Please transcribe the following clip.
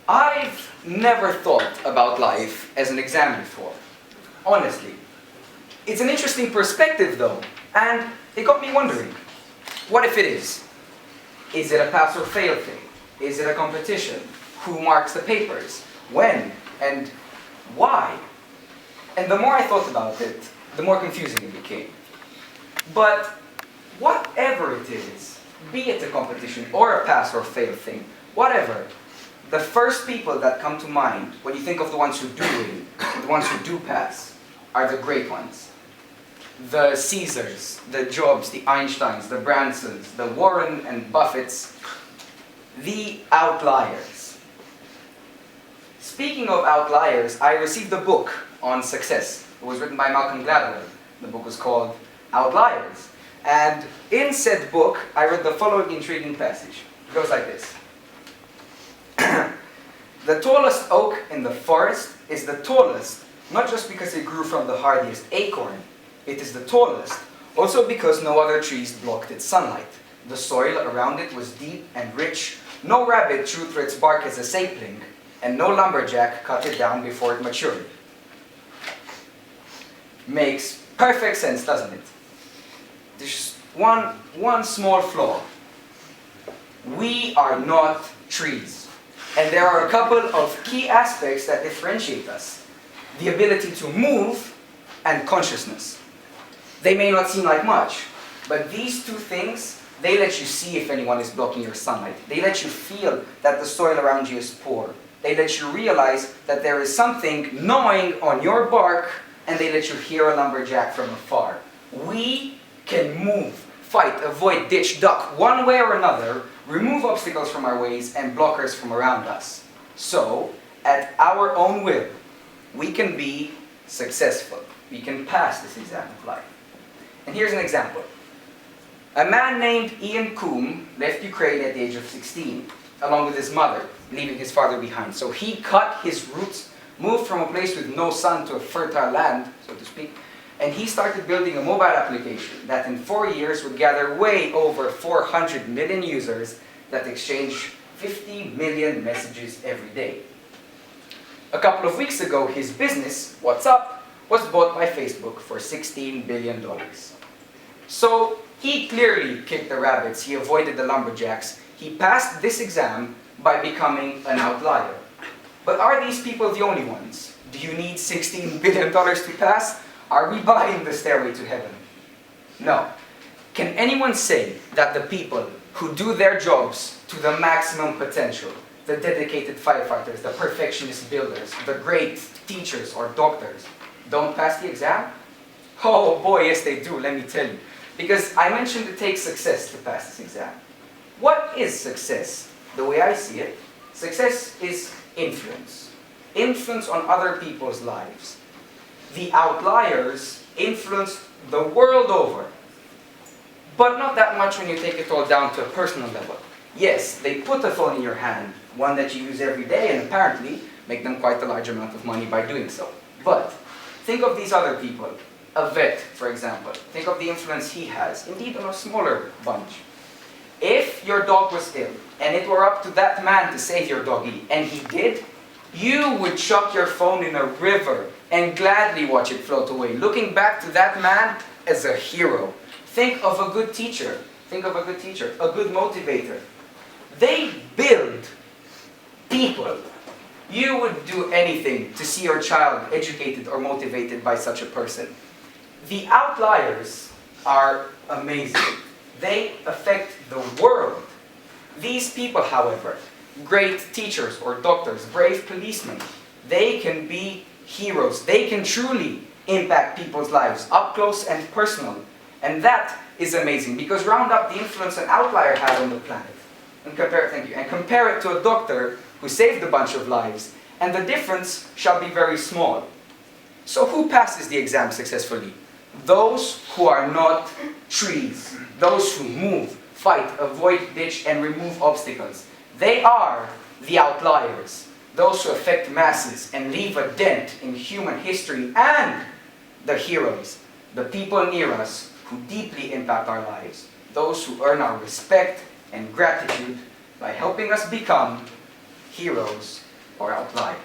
I've never thought about life as an exam before, honestly. It's an interesting perspective though, and it got me wondering, what if it is? Is it a pass or fail thing? Is it a competition? Who marks the papers? When? And why? And the more I thought about it, the more confusing it became. But whatever it is, be it a competition or a pass or fail thing, whatever, the first people that come to mind when you think of the ones who do win, the ones who do pass, are the great ones. The Caesars, the Jobs, the Einsteins, the Bransons, the Warren and Buffetts, the outliers. Speaking of outliers, I received a book on success. It was written by Malcolm Gladwell. The book was called Outliers. And in said book, I read the following intriguing passage. It goes like this. The tallest oak in the forest is the tallest, not just because it grew from the hardiest acorn. It is the tallest, also because no other trees blocked its sunlight. The soil around it was deep and rich. No rabbit chewed through its bark as a sapling, and no lumberjack cut it down before it matured. Makes perfect sense, doesn't it? There's one small flaw. We are not trees. And there are a couple of key aspects that differentiate us. The ability to move and consciousness. They may not seem like much, but these two things, they let you see if anyone is blocking your sunlight. They let you feel that the soil around you is poor. They let you realize that there is something gnawing on your bark, and they let you hear a lumberjack from afar. We can move, fight, avoid, ditch, duck, one way or another, remove obstacles from our ways and blockers from around us. So, at our own will, we can be successful. We can pass this exam of life. And here's an example. A man named Ian Coombe left Ukraine at the age of 16, along with his mother, leaving his father behind. So he cut his roots, moved from a place with no sun to a fertile land, so to speak, and he started building a mobile application that in 4 years would gather way over 400 million users that exchange 50 million messages every day. A couple of weeks ago, his business, What's Up, was bought by Facebook for $16 billion. So he clearly kicked the rabbits, he avoided the lumberjacks, he passed this exam by becoming an outlier. But are these people the only ones? Do you need $16 billion to pass? Are we buying the stairway to heaven? No. Can anyone say that the people who do their jobs to the maximum potential, the dedicated firefighters, the perfectionist builders, the great teachers or doctors, don't pass the exam? Oh boy, yes they do, let me tell you. Because I mentioned it takes success to pass this exam. What is success? The way I see it, success is influence. Influence on other people's lives. The outliers influence the world over. But not that much when you take it all down to a personal level. Yes, they put a phone in your hand, one that you use every day, and apparently make them quite a large amount of money by doing so. But think of these other people. A vet, for example. Think of the influence he has, indeed on a smaller bunch. If your dog was ill, and it were up to that man to save your doggy, and he did, you would chuck your phone in a river and gladly watch it float away, looking back to that man as a hero. Think of a good teacher. Think of a good teacher, a good motivator. They build people. You would do anything to see your child educated or motivated by such a person. The outliers are amazing. They affect the world. These people, however, great teachers or doctors, brave policemen, they can be heroes. They can truly impact people's lives, up close and personal. And that is amazing, because round up the influence an outlier has on the planet. And compare it to a doctor who saved a bunch of lives, and the difference shall be very small. So who passes the exam successfully? Those who are not trees. Those who move, fight, avoid, ditch, and remove obstacles. They are the outliers. Those who affect masses and leave a dent in human history, and the heroes, the people near us who deeply impact our lives. Those who earn our respect and gratitude by helping us become heroes or apply.